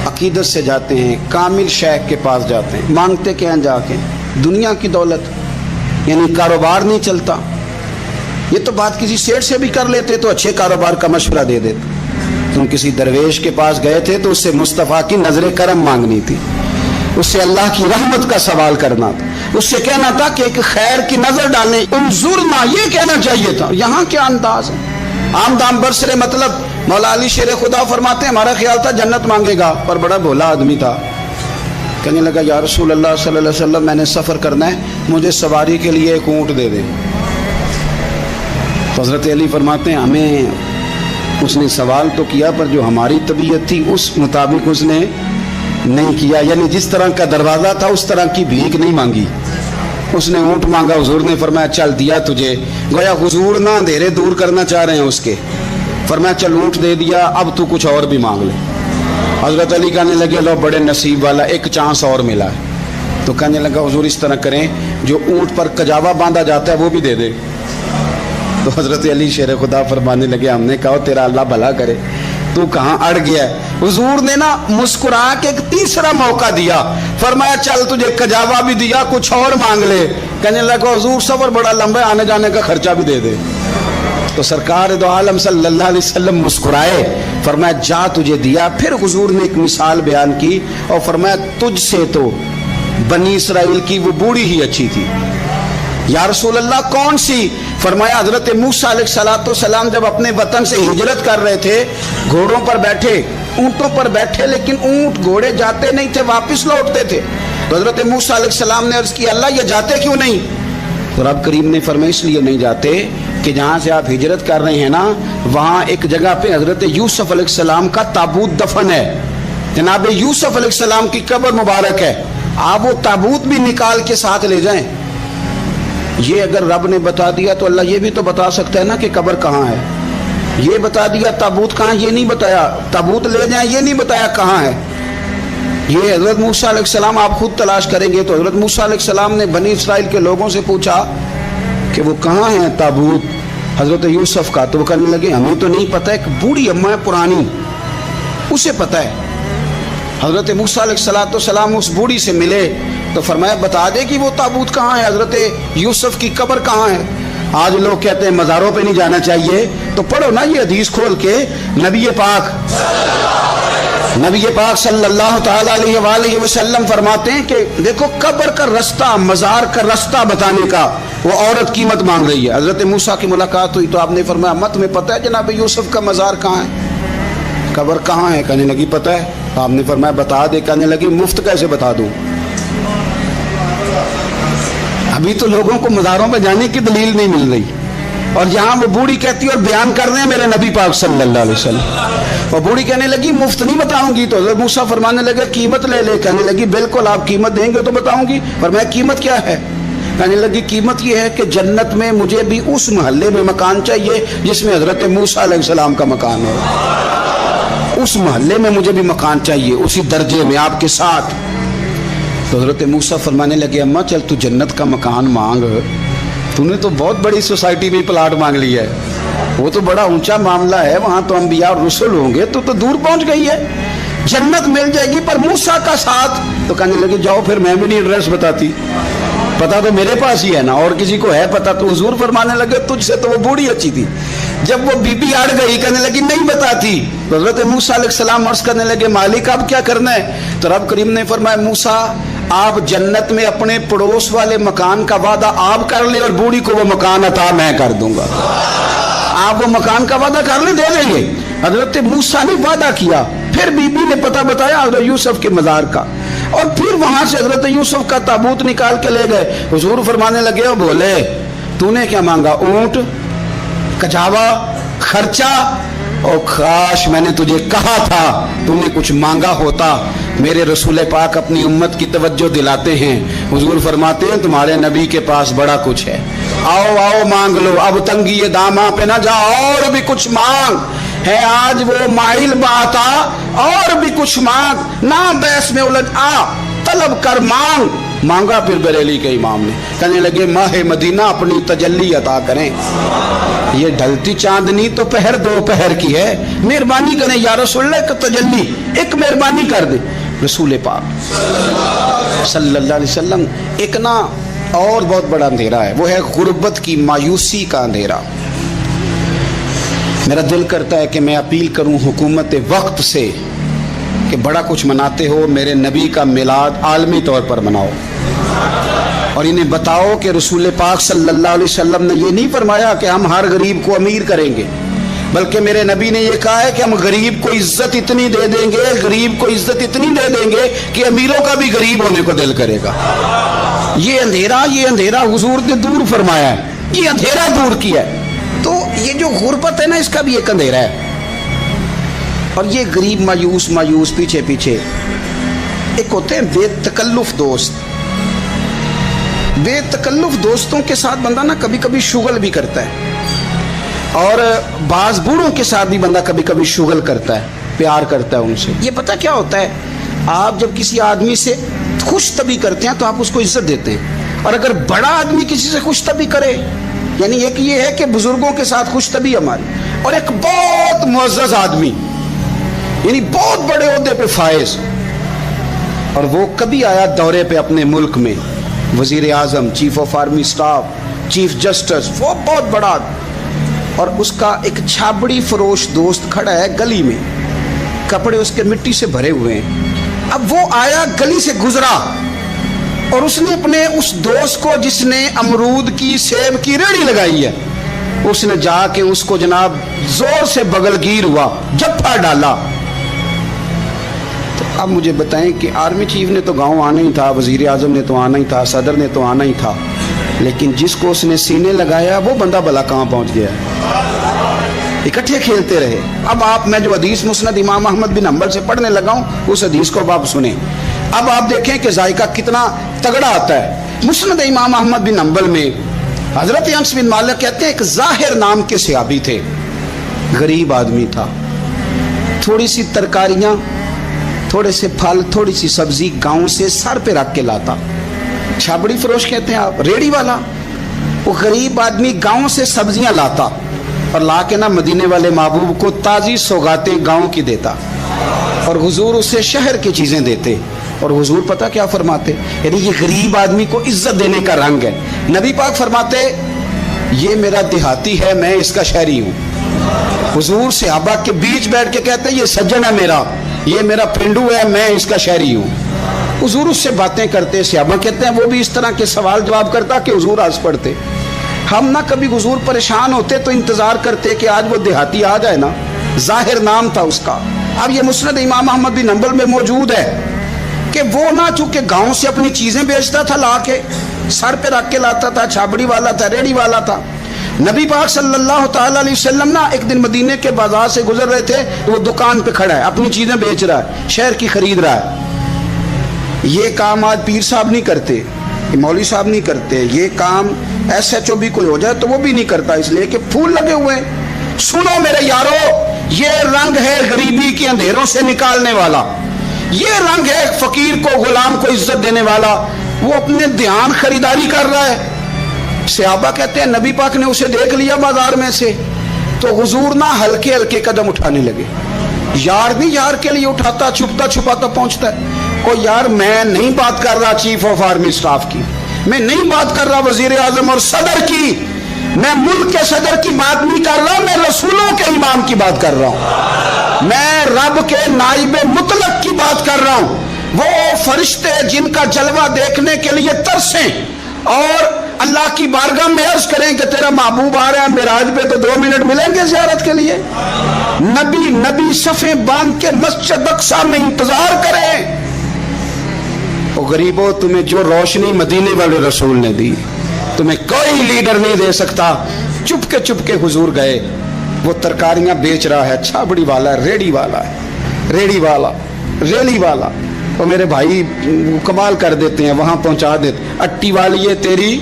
A: अकीदत से जाते हैं, कामिल शेख के पास जाते हैं, मांगते क्या हैं जाके, दुनिया की दौलत, यानी कारोबार नहीं चलता। ये तो बात किसी सेठ से भी कर लेते तो अच्छे कारोबार का मशवरा दे देते। तुम किसी दरवेश के पास गए थे तो उससे मुस्तफ़ा की नजर करम मांगनी थी, उससे अल्लाह की रहमत का सवाल करना था, उससे कहना था कि एक खैर की नजर डालने, उन्जुरना, ये कहना चाहिए था। यहाँ क्या अंदाज है, आम दाम बरसरे। मतलब मौला अली शेर खुदा फरमाते हैं, हमारा ख्याल था जन्नत मांगेगा, पर बड़ा भोला आदमी था। कहने लगा, या रसूल अल्लाह सल्लल्लाहु अलैहि वसल्लम, मैंने सफ़र करना है, मुझे सवारी के लिए एक ऊँट दे दें। हज़रत अली फरमाते हैं, हमें उसने सवाल तो किया पर जो हमारी तबीयत थी उस मुताबिक उसने नहीं किया, यानी जिस तरह का दरवाज़ा था उस तरह की भीख नहीं मांगी। उसने ऊँट मांगा, हुजूर ने फरमाया चल दिया तुझे। गोया हुजूर ना अंधेरे दूर करना चाह रहे हैं उसके। फरमाया चल ऊँट दे दिया, अब तू कुछ और भी मांग ले। हज़रत अली कहने लगे, लो बड़े नसीब वाला, एक चांस और मिला है। तो कहने लगा, हुजूर इस तरह करें, जो ऊँट पर कजावा बांधा जाता है वो भी दे दे। तो हज़रत अली शेर खुदा फरमाने लगे, हमने कहा तेरा अल्लाह भला करे, तू कहाँ अड़ गया है। हुजूर ने ना मुस्कुरा के एक तीसरा मौका दिया, फरमाया चल तुझे कजावा भी दिया, कुछ और मांग ले। कहने लगा, हुजूर सफर बड़ा लंबा है, आने जाने का खर्चा भी दे दे। तो सरकार दो आलम सल्लल्लाहु अलैहि वसल्लम मुस्कुराए, फरमाया जा तुझे दिया। फिर हुजूर ने एक मिसाल बयान की और फरमाया, तुझसे तो बनी इसराइल की वो बूढ़ी ही अच्छी थी। या रसूल अल्लाह, कौन सी। फरमाया, हजरत मूसा अलैहिस्सलाम जब अपने वतन से हिजरत कर रहे थे, घोड़ों पर बैठे, ऊंटों पर बैठे, लेकिन ऊंट घोड़े जाते नहीं थे, वापस लौटते थे। तो हजरत मूसा अलैहिस्सलाम ने अर्ज की, अल्लाह ये जाते क्यों नहीं। तो रब करीम ने फरमाया, इसलिए नहीं जाते कि जहाँ से आप हिजरत कर रहे हैं ना, वहाँ एक जगह पे हजरत यूसुफ अलैहिस्सलाम का ताबूत दफन है। जनाब यूसुफ अलैहिस्सलाम की कब्र मुबारक है, आप वो ताबूत भी निकाल के साथ ले जाएं। ये अगर रब ने बता दिया तो अल्लाह ये भी तो बता सकता है ना कि कब्र कहाँ है। ये बता दिया ताबूत कहाँ, ये नहीं बताया। ताबूत ले जाएं, ये नहीं बताया कहाँ है। ये हजरत मूसा अलैहिस्सलाम आप खुद तलाश करेंगे तो हजरत मूसा अलैहिस्सलाम ने बनी इसराइल के लोगों से पूछा कि वो कहाँ है ताबूत हजरत यूसुफ का। तो वो कहने लगे, हमें तो नहीं पता, एक बूढ़ी अम्मा है पुरानी, उसे पता है। हजरत मूसा अलैहिस्सलाम उस बूढ़ी से मिले तो फरमाया, बता दे कि वो ताबूत कहाँ है, हजरत यूसुफ की कब्र कहाँ है। आज लोग कहते हैं मज़ारों पे नहीं जाना चाहिए, तो पढ़ो ना ये हदीस खोल के। नबी पाक सल्लल्लाहु ताला अलैहि वसल्लम फरमाते हैं कि देखो कब्र का रास्ता, मज़ार का रास्ता बताने का वो औरत कीमत मांग रही है। हजरत मूसा की मुलाकात हुई तो आपने फरमाया, अम्मा तुम्हें पता है जनाब यूसुफ का मज़ार कहाँ है, कब्र कहाँ है। कहने लगी पता है। तो आपने फरमाया बता दे। कहने लगी मुफ्त कैसे बता दूं, अभी तो लोगों को मज़ारों में जाने की दलील नहीं मिल रही, और यहाँ वो बूढ़ी कहती है और बयान कर रहे हैं मेरे नबी पाक सल्लल्लाहु अलैहि वसल्लम। और बूढ़ी कहने लगी मुफ्त नहीं बताऊंगी। तो हज़रत मूसा फरमाने लगे कीमत ले ले। कहने लगी बिल्कुल, आप कीमत देंगे तो बताऊंगी। पर मैं कीमत क्या है। कहने लगी कीमत ये है कि जन्नत में मुझे भी उस मोहल्ले में मकान चाहिए जिसमें हज़रत मूसा अलैहिस्सलाम का मकान हो, उस मोहल्ले में मुझे भी मकान चाहिए, उसी दर्जे में आपके साथ। तो हज़रत मूसा फरमाने लगे, अम्मा चल तू जन्नत का मकान मांग, तूने तो बहुत बड़ी सोसाइटी में प्लाट मांग लिया है, वो तो बड़ा ऊंचा मामला है, वहाँ तो अंबिया और रसूल होंगे, तो दूर पहुँच गई है, जन्नत मिल जाएगी पर मूसा का साथ। तो कहने लगे जाओ फिर, मैं भी नहीं एड्रेस बताती, पता तो मेरे पास ही है ना, और किसी को है पता। तो हुजूर फरमाने लगे तुझसे तो वो बूढ़ी अच्छी थी, जब वो बीबी अड़ गई, कहने लगी नहीं बताती, तो हजरत मूसा अलैहिस्सलाम अर्ज करने लगे मालिक अब क्या करना है? तो रब करीम ने फरमाया मूसा आप जन्नत में अपने पड़ोस वाले मकान का वादा आप कर ले और बूढ़ी को वो मकान अता मैं कर दूंगा। आप वो मकान का वादा कर ले, दे देंगे। हजरत मूसा ने वादा किया, फिर बीबी ने पता बताया हजरत यूसुफ के मजार का, और फिर वहां से हजरत यूसुफ का ताबूत निकाल के ले गए। हुजूर फरमाने लगे और बोले तूने क्या मांगा? ऊंट, कचावा, खर्चा, और काश मैंने तुझे कहा था तूने कुछ मांगा होता। मेरे रसूल पाक अपनी उम्मत की तवज्जो दिलाते हैं, हुजूर फरमाते हैं तुम्हारे नबी के पास बड़ा कुछ है, आओ आओ मांग लो, अब तंगी ये दामा पे ना जा, और भी कुछ मांग है। आज वो माइल बात आ, और भी कुछ मांग, ना बहस में उलझ आ, तलब कर मांग। मांगा फिर बरेली के इमाम ने, कहने लगे माह मदीना अपनी तजल्ली अता करें। ये ढलती चांदनी तो पहर दो पहर की है, मेहरबानी करें या रसूलुल्लाह एक तजल्ली, एक मेहरबानी कर दे। रसूल पाक सल्लल्लाहु अलैहि वसल्लम एक ना और बहुत बड़ा अंधेरा है, वो है गुर्बत की मायूसी का अंधेरा। मेरा दिल करता है कि मैं अपील करूं हुकूमत वक्त से कि बड़ा कुछ मनाते हो, मेरे नबी का मिलाद आलमी तौर पर मनाओ, और इन्हें बताओ कि रसूल पाक सल्लल्लाहु अलैहि वसल्लम ने ये नहीं फरमाया कि हम हर गरीब को अमीर करेंगे, बल्कि मेरे नबी ने ये कहा है कि हम गरीब को इज्जत इतनी दे देंगे, गरीब को इज्जत इतनी दे देंगे कि अमीरों का भी गरीब होने को दिल करेगा। ये अंधेरा हुजूर ने दूर फरमाया है, ये अंधेरा दूर किया है। तो ये जो गुर्बत है ना, इसका भी एक अंधेरा है। और ये गरीब मायूस पीछे पीछे, एक होते हैं बेतकल्लुफ दोस्त। बेतकल्लुफ दोस्तों के साथ बंदा ना कभी कभी शुगल भी करता है, और बाज बूढ़ों के साथ भी बंदा कभी कभी शुगल करता है, प्यार करता है उनसे। ये पता क्या होता है, आप जब किसी आदमी से खुश तभी करते हैं तो आप उसको इज्जत देते हैं, और अगर बड़ा आदमी किसी से खुश तभी करे, यानी एक ये है कि बुजुर्गों के साथ खुश तभी हमारी, और एक बहुत मुअज़्ज़ज़ आदमी यानी बहुत बड़े ओहदे पे फायज, और वो कभी आया दौरे पे अपने मुल्क में, वजीर आजम, chief of army staff, chief justice, वो बहुत बड़ा, और उसका एक छाबड़ी फरोश दोस्त खड़ा है गली में, कपड़े उसके मिट्टी से भरे हुए हैं। अब वो आया, गली से गुजरा, और उसने अपने उस दोस्त को जिसने अमरूद की सेब की रेहड़ी लगाई है, उसने जाके उसको जनाब जोर से बगलगीर हुआ, जफ्फा डाला। अब मुझे बताएं कि आर्मी चीफ ने तो गांव आना ही था, वजीर आजम ने तो आना ही था, सदर ने तो आना ही था, लेकिन जिसको उसने सीने लगाया वो बंदा भला कहाँ पहुंच गया। इकट्ठे खेलते रहे। अब आप, मैं जो हदीस मुस्नद इमाम अहमद बिन हंबल से पढ़ने लगा हूं, उस हदीस को आप सुने। अब आप देखें कि जायका कितना तगड़ा आता है। मुस्नद इमाम अहमद बिन हंबल में हजरत अनस बिन मालिक कहते हैं, एक जाहिर नाम के सहाबी थे, गरीब आदमी था, थोड़ी सी तरकारियां, थोड़े से फल, थोड़ी सी सब्जी गांव से सर पे रख के लाता। छाबड़ी फरोश कहते हैं आप, रेड़ी वाला। वो गरीब आदमी गांव से सब्जियां लाता और ला के ना मदीने वाले महबूब को ताजी सौगातें गांव की देता, और हुजूर उसे शहर की चीजें देते। और हुजूर पता क्या फरमाते, यानी ये गरीब आदमी को इज्जत देने का रंग है। नबी पाक फरमाते, ये मेरा देहाती है, मैं इसका शहरी हूँ। हुजूर सहाबा के बीच बैठ के कहते, ये सज्जन है मेरा, ये मेरा पिंडू है, मैं इसका शहरी हूँ। हुजूर उससे बातें करते, सहाबा कहते हैं वो भी इस तरह के सवाल जवाब करता कि हुजूर हंस पड़ते। हम ना कभी हुजूर परेशान होते तो इंतजार करते कि आज वो देहाती आ जाए ना, जाहिर नाम था उसका। अब ये मुस्नद इमाम अहमद बिन हंबल में मौजूद है कि वो ना चूंकि गांव से अपनी चीजें बेचता था, ला के सर पे रख के लाता था, छाबड़ी वाला था, रेड़ी वाला था। नबी पाक सल्लल्लाहु ताला अलैहि वसल्लम ना एक दिन मदीने के बाजार से गुजर रहे थे, तो वो दुकान पे खड़ा है, अपनी चीजें बेच रहा है, शहर की खरीद रहा है। ये काम आज पीर साहब नहीं करते, मौलवी साहब नहीं करते, ये काम SHO भी कोई हो जाए तो वो भी नहीं करता, इसलिए कि फूल लगे हुए हैं। सुनो मेरे यारो, ये रंग है गरीबी के अंधेरों से निकालने वाला, ये रंग है फकीर को, गुलाम को इज्जत देने वाला। वो अपने ध्यान खरीदारी कर रहा है। सहाबा कहते हैं नबी पाक ने उसे देख लिया बाजार में से, तो हुजूर ना हल्के हल्के कदम उठाने लगे। यार नहीं यार के लिए उठाता, छुपता छुपाता पहुंचता है। ओ यार, मैं नहीं बात कर रहा चीफ ऑफ आर्मी स्टाफ की, मैं नहीं बात कर रहा वजीर आजम और सदर की, میں ملک کے صدر کی بات نہیں کر رہا ہوں، میں رسولوں کے امام کی بات کر رہا ہوں، میں رب کے نائب مطلق کی بات کر رہا ہوں، وہ فرشتے جن کا جلوہ دیکھنے کے لیے ترسیں اور اللہ کی بارگاہ میں عرض کریں کہ تیرا محبوب آ رہا ہے معراج پہ، تو 2 منٹ ملیں گے زیارت کے لیے؟ نبی صفیں باندھ کے مسجد اقصی میں انتظار کریں۔ او غریبو، تمہیں جو روشنی مدینے والے رسول نے دی تمہیں کوئی لیڈر نہیں دے سکتا۔ چپ کے حضور گئے، وہ ترکاریاں بیچ رہا ہے، چھابڑی والا ہے، ریڑی والا، وہ میرے بھائی کمال کر دیتے ہیں، وہاں پہنچا دیتے، اٹی والی ہے تیری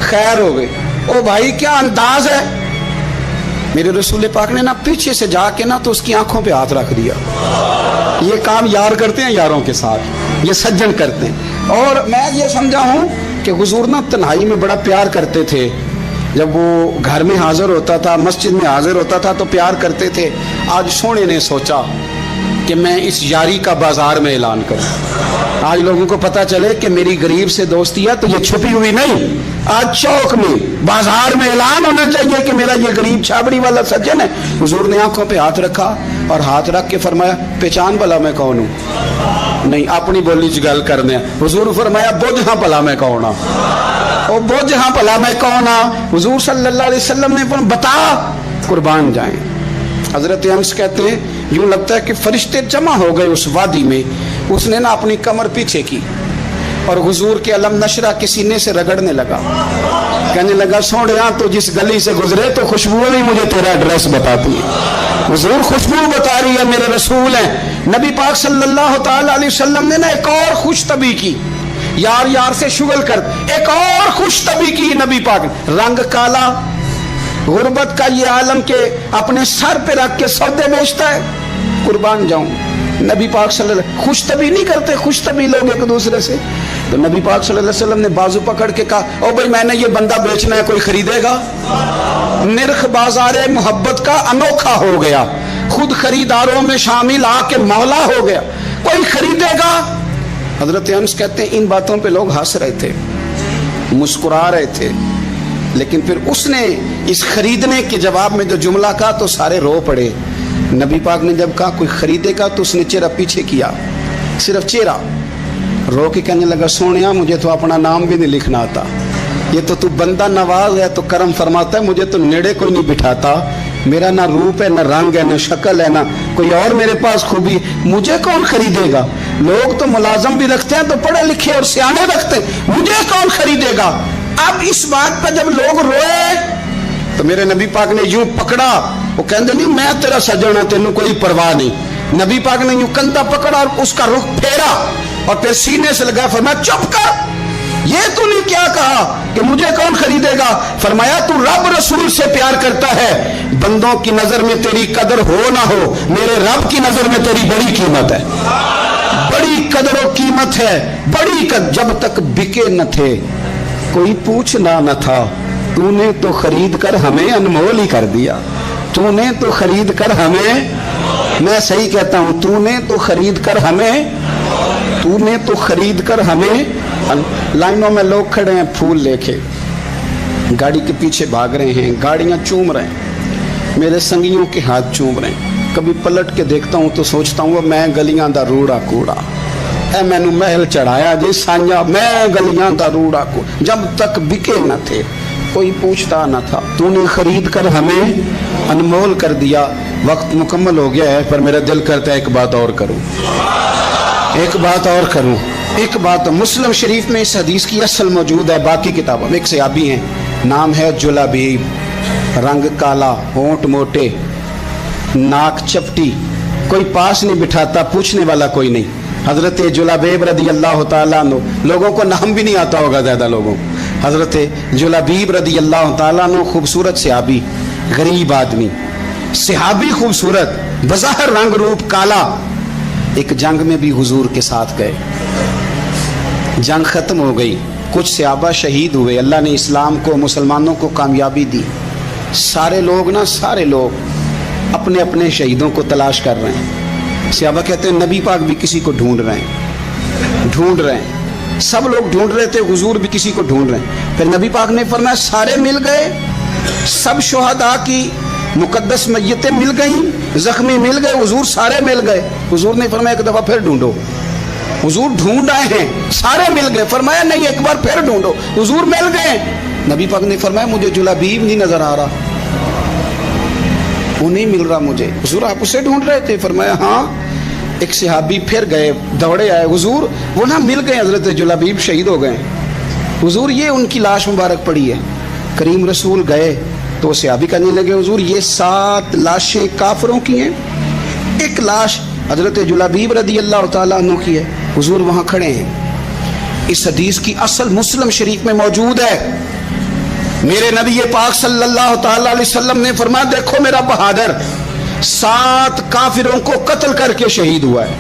A: خیر ہو گئی۔ او بھائی کیا انداز ہے! میرے رسول پاک نے نا پیچھے سے جا کے نا تو اس کی آنکھوں پہ ہاتھ رکھ دیا۔ یہ کام یار کرتے ہیں یاروں کے ساتھ، یہ سجن کرتے ہیں۔ اور میں یہ سمجھا ہوں کہ حضور نا تنہائی میں بڑا پیار کرتے تھے، جب وہ گھر میں حاضر ہوتا تھا، مسجد میں حاضر ہوتا تھا تو پیار کرتے تھے۔ آج سونے نے سوچا کہ میں اس یاری کا بازار میں اعلان کروں، آج لوگوں کو پتا چلے کہ میری غریب سے دوستی ہے، تو یہ چھپی ہوئی نہیں، آج چوک میں بازار میں اعلان ہونا چاہیے کہ میرا یہ غریب چھابڑی والا سجن ہے۔ حضور نے آنکھوں پہ ہاتھ رکھا اور ہاتھ رکھ کے فرمایا، پہچان بھلا میں کون ہوں؟ نہیں، اپنی بولی چ گل کرنے۔ حضور فرمایا، بوجھ ہاں بھلا میں کون ہوں؟ او بوجھ ہاں بھلا میں کون ہوں؟ حضور صلی اللہ علیہ وسلم نے بتا، قربان جائیں۔ حضرت انس کہتے ہیں یوں لگتا ہے کہ فرشتے جمع ہو گئے اس وادی میں۔ اس نے نا اپنی کمر پیچھے کی اور حضور کے علم نشرہ کے سینے سے رگڑنے لگا، کہنے لگا، سوڑیا تو جس گلی سے گزرے تو خوشبو بھی مجھے تیرا ایڈریس بتاتی ہے۔ حضور خوشبو بتا رہی ہے، میرے رسول ہیں۔ نبی پاک صلی اللہ تعالی علیہ وسلم نے نا ایک اور خوش طبی کی، یار سے شغل کر ایک اور خوش طبی کی نبی پاک نے۔ رنگ کالا، غربت کا یہ عالم کے اپنے سر پہ رکھ کے سودے بیچتا ہے، قربان جاؤں۔ نبی پاک صلی اللہ علیہ وسلم خوش طبی نہیں کرتے، خوش طبی لوگ ایک دوسرے سے۔ تو نبی پاک صلی اللہ علیہ وسلم نے بازو پکڑ کے کہا، او بھائی میں نے یہ بندہ بیچنا ہے، کوئی خریدے گا؟ نرخ بازار محبت کا انوکھا ہو گیا، خود خریداروں میں شامل آ کے مولا ہو گیا، کوئی خریدے گا؟ حضرت انس کہتے ہیں ان باتوں پہ لوگ ہنس رہے تھے، مسکرا رہے تھے، لیکن پھر اس نے اس خریدنے کے جواب میں جو جملہ کہا تو سارے رو پڑے۔ نبی پاک نے جب کہا کوئی خریدے گا تو اس نے چہرہ پیچھے کیا، صرف چہرہ، رو کے کہنے لگا، سونیا مجھے تو اپنا نام بھی نہیں لکھنا آتا، یہ تو بندہ نواز ہے، تو کرم فرماتا ہے، مجھے تو نیڑے کوئی نہیں بٹھاتا، میرا نہ روپ ہے، نہ رنگ ہے، نہ شکل ہے، نہ کوئی اور میرے پاس خوبی، مجھے کون خریدے گا؟ لوگ تو ملازم بھی رکھتے ہیں تو پڑھے لکھے اور سیانے رکھتے ہیں، مجھے کون خریدے گا؟ اب اس بات پر جب لوگ روئے تو میرے نبی پاک نے یوں پکڑا، وہ کہندے نہیں میں تیرا سجن ہوں، تینوں کوئی پرواہ نہیں۔ نبی پاک نے یوں کندھا پکڑا اور اس کا رخ پھیرا اور پھر سینے سے لگا، فرمایا چپ کر، یہ تو نے کیا کہا کہ مجھے کون خریدے گا؟ فرمایا تو رب رسول سے پیار کرتا ہے، بندوں کی نظر میں تیری قدر ہو نہ ہو، میرے رب کی نظر میں تیری بڑی قیمت ہے، بڑی قدر و قیمت ہے، بڑی قدر۔ جب تک بکے نہ تھے کوئی پوچھنا نہ تھا، تو نے تو خرید کر ہمیں انمول ہی کر دیا، تو نے تو خرید کر ہمیں، میں صحیح کہتا ہوں، تو نے تو خرید کر ہمیں، تو نے تو خرید کر ہمیں۔ لائنوں میں لوگ کھڑے ہیں پھول لے کے، گاڑی کے پیچھے بھاگ رہے ہیں، گاڑیاں چوم رہے ہیں، میرے سنگیوں کے ہاتھ چوم رہے ہیں۔ کبھی پلٹ کے دیکھتا ہوں تو سوچتا ہوں وہ میں گلیاں دا روڑا کوڑا، اے میں نو محل چڑھایا جی سانجا، میں گلیاں دا روڑا کوڑا۔ جب تک بکے نہ تھے کوئی پوچھتا نہ تھا، تو نے خرید کر ہمیں انمول کر دیا۔ وقت مکمل ہو گیا ہے، پر میرا دل کرتا ہے ایک بات اور کروں، ایک بات اور کروں، ایک بات۔ مسلم شریف میں اس حدیث کی اصل موجود ہے، باقی کتابوں میں۔ ایک صحابی ہیں، نام ہے جلابیب، رنگ کالا، ہونٹ موٹے، ناک چپٹی، کوئی پاس نہیں بٹھاتا، پوچھنے والا کوئی نہیں۔ حضرت جلابیب رضی اللہ تعالیٰ عنہ، لوگوں کو نام بھی نہیں آتا ہوگا زیادہ لوگوں۔ حضرت جلابیب رضی اللہ تعالیٰ عنہ خوبصورت صحابی، غریب آدمی، صحابی خوبصورت، بظاہر رنگ روپ کالا۔ ایک جنگ میں بھی حضور کے ساتھ گئے، جنگ ختم ہو گئی، کچھ صحابہ شہید ہوئے، اللہ نے اسلام کو، مسلمانوں کو کامیابی دی۔ سارے لوگ اپنے اپنے شہیدوں کو تلاش کر رہے ہیں۔ صحابہ کہتے ہیں نبی پاک بھی کسی کو ڈھونڈ رہے ہیں، سب لوگ ڈھونڈ رہے تھے، حضور بھی کسی کو ڈھونڈ رہے ہیں۔ پھر نبی پاک نے فرمایا سارے مل گئے؟ सब शुहदा की मुकद्दस मैयतें मिल गई, जख्मी मिल गए, हुजूर सारे मिल गए। हुजूर ने फरमाया एक दफा फिर ढूंढो। हुजूर ढूंढ आए हैं, सारे मिल गए। फरमाया नहीं, एक बार फिर ढूंढो। हुजूर मिल गए। नबी पाक ने फरमाया मुझे जुलाबीब नहीं नजर आ रहा, वो नहीं मिल रहा मुझे। हुजूर आप उसे ढूंढ रहे थे? फरमाया हाँ। एक सहाबी फिर गए, दौड़े आए, हुजूर वो ना मिल गए, हजरत जुलाबीब शहीद हो गए। हुजूर ये उनकी लाश मुबारक पड़ी है। करीम रसूल गए तो सहाबी कहने लगे हुजूर ये 7 लाशें काफिरों की हैं, एक लाश हजरत जुलाबीब रदी अल्लाह तआला अन्हु की है। हुजूर वहां खड़े हैं। इस हदीस की असल मुस्लिम शरीफ में मौजूद है। मेरे नबी पाक सल्लल्लाहु तआला अलैहि वसल्लम ने फरमाया देखो मेरा बहादुर 7 काफिरों को कत्ल करके शहीद हुआ है।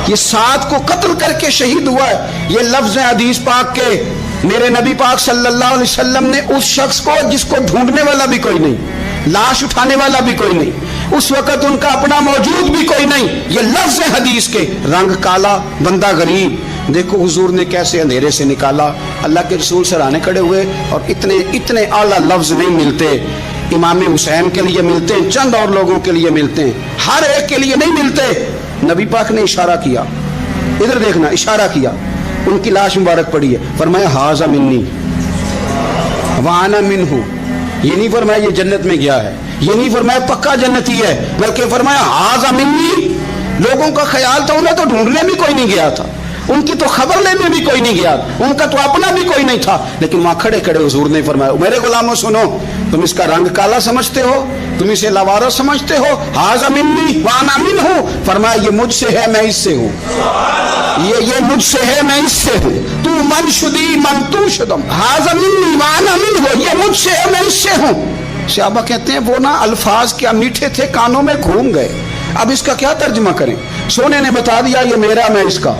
A: ये 7 को कत्ल करके शहीद हुआ है। ये लफ्ज है हदीस पाक के। मेरे नबी पाक सल्लल्लाहु अलैहि वसल्लम ने उस शख्स को जिसको ढूंढने वाला भी कोई नहीं, लाश उठाने वाला भी कोई नहीं, उस वक्त उनका अपना मौजूद भी कोई नहीं, ये लफ्ज है हदीस के। रंग काला, बंदा गरीब, देखो हुजूर ने कैसे अंधेरे से निकाला। अल्लाह के रसूल सराहने खड़े हुए और इतने आला लफ्ज नहीं मिलते। इमाम हुसैन के लिए मिलते हैं, चंद और लोगों के लिए मिलते हैं, हर एक के लिए नहीं मिलते। नबी पाक ने इशारा किया, इधर देखना, इशारा किया, उनकी लाश मुबारक पड़ी है। फरमाया हाजा मिन्नी वाना मिन्हु। ये नहीं फरमाया ये जन्नत में गया है, ये नहीं फरमाया पक्का जन्नती है, बल्कि फरमाया हाजा मिन्नी। लोगों का ख्याल था उन्हें तो ढूंढने भी कोई नहीं गया था, उनकी तो खबर लेने भी कोई नहीं गया, उनका तो अपना भी कोई नहीं था, लेकिन वहां खड़े खड़े हुजूर ने फरमाया मेरे गुलामों सुनो, तुम इसका रंग काला समझते हो, तुम इसे लवारा समझते हो, हाजा मिन्नी वाना मिन्हु। फरमाया ये मुझसे है, मैं इससे हूँ, ये मुझसे है, मैं इससे हूँ। तू मन शुदी मन तू शुदम, हाजा मिन्नी वाना मिन्हु, ये मुझसे है, मैं इससे हूँ। सहाबा कहते हैं वो ना अल्फाज क्या मीठे थे, कानों में घूम गए, अब इसका क्या तर्जुमा करें। सोने ने बता दिया ये मेरा, मैं इसका,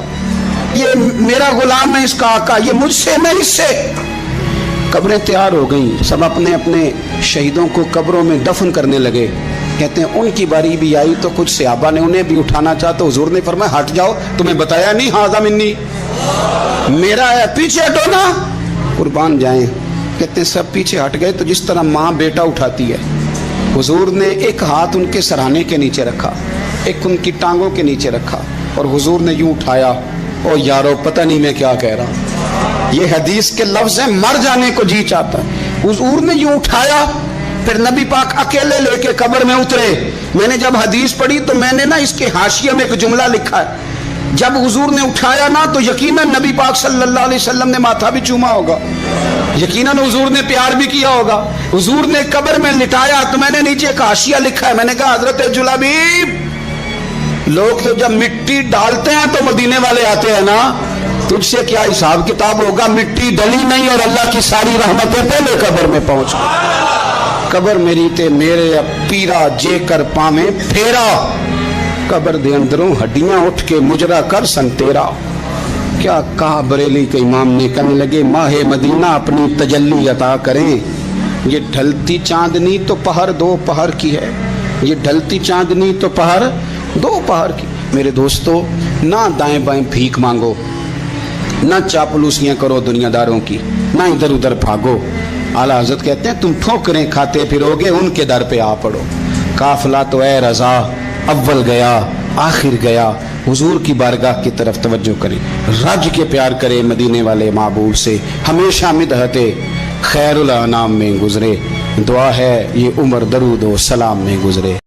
A: ये मेरा गुलाम है, इसका आका, ये मुझसे, मैं इससे। कब्रें तैयार हो गई, सब अपने अपने शहीदों को कब्रों में दफन करने लगे। कहते हैं उनकी बारी भी आई तो कुछ सहाबा ने उन्हें भी उठाना चाहा तो हुजूर ने फरमाया हट जाओ, तुम्हें बताया नहीं हाजा मिन्नी मेरा है, पीछे हटो ना, कुर्बान जाएं। कहते हैं सब पीछे हट गए। तो जिस तरह माँ बेटा उठाती है, हुजूर ने एक हाथ उनके सराहने के नीचे रखा, एक उनकी टांगों के नीचे रखा और हुजूर ने यूं उठाया। ओ यारो पता नहीं मैं क्या कह रहा हूं, ये हदीस के लफ्ज है, मर जाने को जी चाहता है। हुजूर ने यूं उठाया, फिर नबी पाक अकेले लेके कब्र में उतरे। मैंने जब हदीस पढ़ी तो मैंने ना इसके हाशिये में एक जुमला लिखा है, जब हुजूर ने उठाया ना तो यकीनन नबी पाक सल्लल्लाहु अलैहि वसल्लम ने माथा भी चूमा होगा, यकीनन हुजूर ने प्यार भी किया होगा। हुजूर ने कब्र में लिटाया तो मैंने नीचे एक हाशिया लिखा है, मैंने कहा हजरत जुलाबीब लोग तो जब मिट्टी डालते हैं तो मदीने वाले आते हैं ना, तुझसे क्या हिसाब किताब होगा, मिट्टी डली नहीं और अल्लाह की सारी रहमतें पहले कब्र में पहुंच गई। कब्र मेरी ते मेरे पीरा जेकर पावे फेरा, कब्र दे अंदरों हड्डियां उठ के मुजरा कर संतेरा। क्या कहा बरेली के इमाम ने, कहने लगे माहे मदीना अपनी तजल्ली अता करें। ये ढलती चांदनी तो पहर 2 पहर की है, ये ढलती चांदनी तो पहर 2 पहर की। मेरे दोस्तों ना दाएं बाएं भीख मांगो, ना चापलूसियां करो दुनियादारों की, ना इधर उधर भागो। आला हजरत कहते हैं तुम ठोकरें खाते फिरोगे, उनके दर पे आ पड़ो। काफिला तो ए रजा अव्वल गया आखिर गया, हुजूर की बारगाह की तरफ तवज्जो करें, रज के प्यार करें मदीने वाले महबूब से, हमेशा मिदहते खैरुल अनाम में गुजरे। दुआ है ये उम्र दरूद व सलाम में गुजरे।